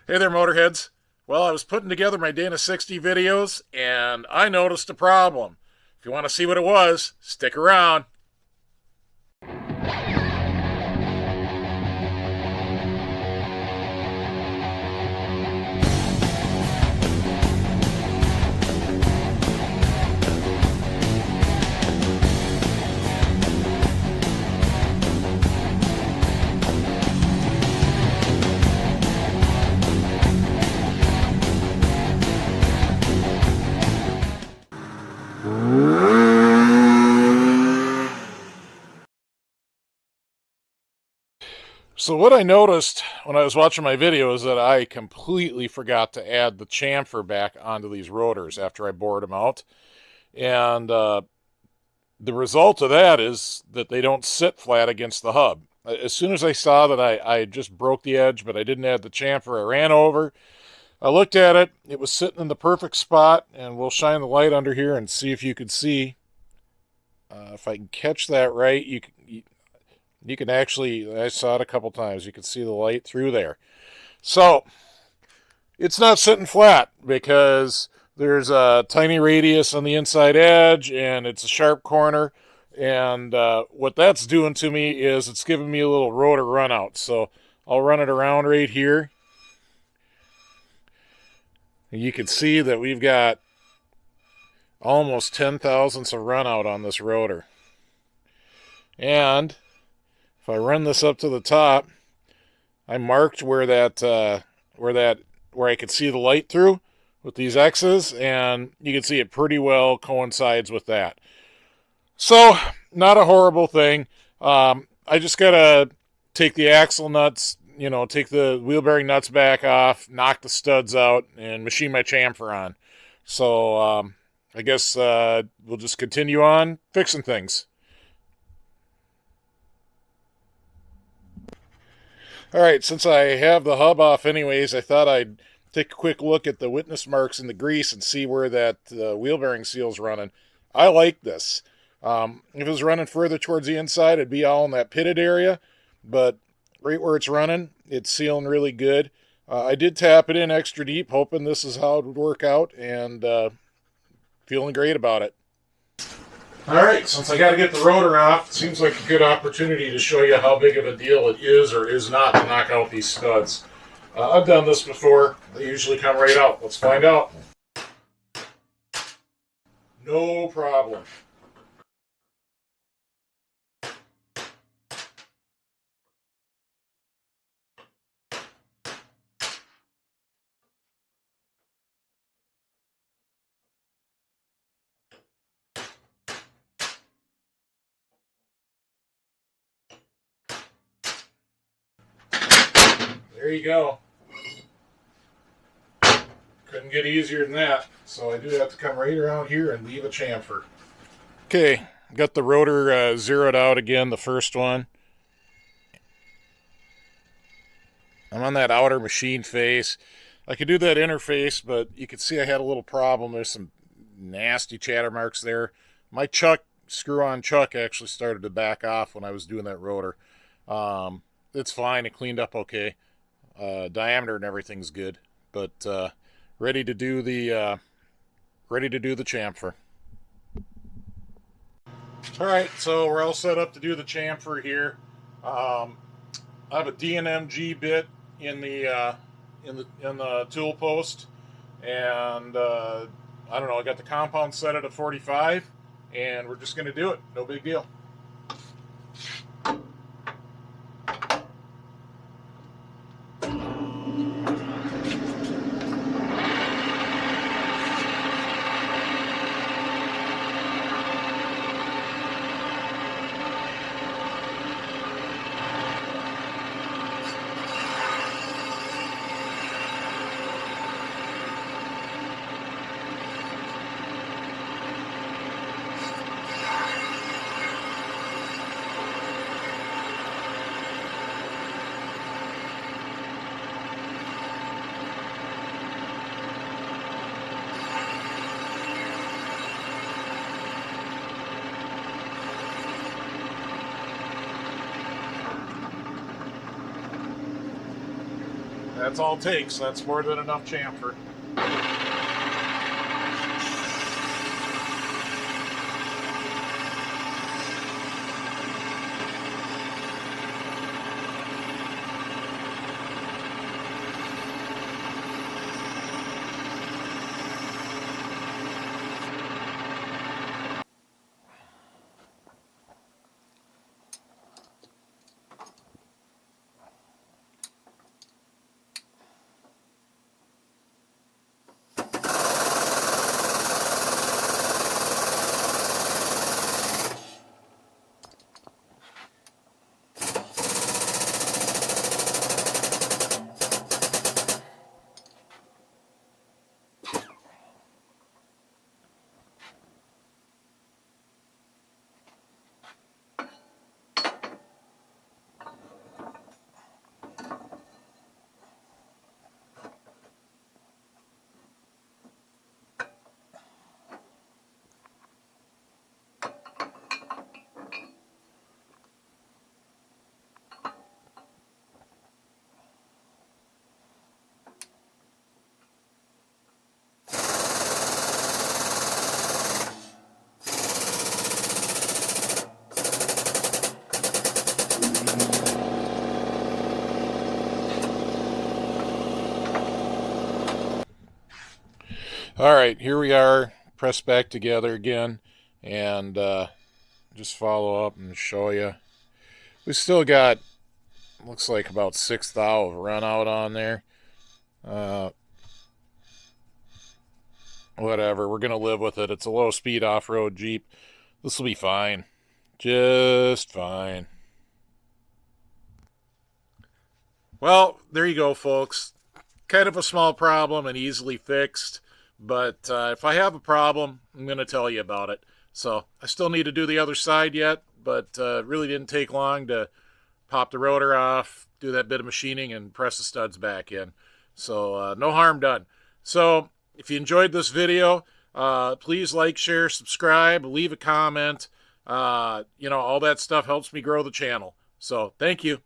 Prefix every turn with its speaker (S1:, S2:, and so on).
S1: Hey there, Motorheads. Well, I was putting together my Dana 60 videos and I noticed a problem. If you want to see what it was, stick around. So what I noticed when I was watching my video is that I completely forgot to add the chamfer back onto these rotors after I bored them out. And the result of that is that they don't sit flat against the hub. As soon as I saw that I just broke the edge, but I didn't add the chamfer, I ran over. I looked at it. It was sitting in the perfect spot, and we'll shine the light under here and see if you could see. If I can catch that right, you can actually, I saw it a couple times, you can see the light through there. So it's not sitting flat because there's a tiny radius on the inside edge and it's a sharp corner. And what that's doing to me is it's giving me a little rotor run out. So I'll run it around right here. And you can see that we've got almost 10 thousandths of run out on this rotor. And if I run this up to the top, I marked where I could see the light through with these X's, and you can see it pretty well coincides with that. So, not a horrible thing. I just gotta take the axle nuts, take the wheel bearing nuts back off, knock the studs out, and machine my chamfer on. So, I guess we'll just continue on fixing things. All right, since I have the hub off anyways, I thought I'd take a quick look at the witness marks in the grease and see where that wheel bearing seal's running. I like this. If it was running further towards the inside, it'd be all in that pitted area, but right where it's running, it's sealing really good. I did tap it in extra deep, hoping this is how it would work out, and feeling great about it. All right, since I got to get the rotor off, it seems like a good opportunity to show you how big of a deal it is or is not to knock out these studs. I've done this before. They usually come right out. Let's find out. No problem. There you go. Couldn't get easier than that. So I do have to come right around here and leave a chamfer. Okay, got the rotor zeroed out again, the first one. I'm on that outer machine face. I could do that interface, but you can see I had a little problem. There's some nasty chatter marks there. My screw-on chuck actually started to back off when I was doing that rotor. It's fine. It cleaned up okay. Diameter and everything's good, but ready to do the chamfer. All right, so we're all set up to do the chamfer here. I have a D&MG bit in the tool post, and I don't know. I got the compound set at a 45, and we're just going to do it. No big deal. That's all it takes. That's more than enough chamfer. All right, here we are, pressed back together again, and just follow up and show you. We still got, looks like about 6 thou of run out on there. Whatever, we're going to live with it. It's a low-speed off-road Jeep. This will be fine. Just fine. Well, there you go, folks. Kind of a small problem and easily fixed. But if I have a problem, I'm going to tell you about it. So I still need to do the other side yet, but it really didn't take long to pop the rotor off, do that bit of machining, and press the studs back in. So no harm done. So if you enjoyed this video, please like, share, subscribe, leave a comment. All that stuff helps me grow the channel. So thank you.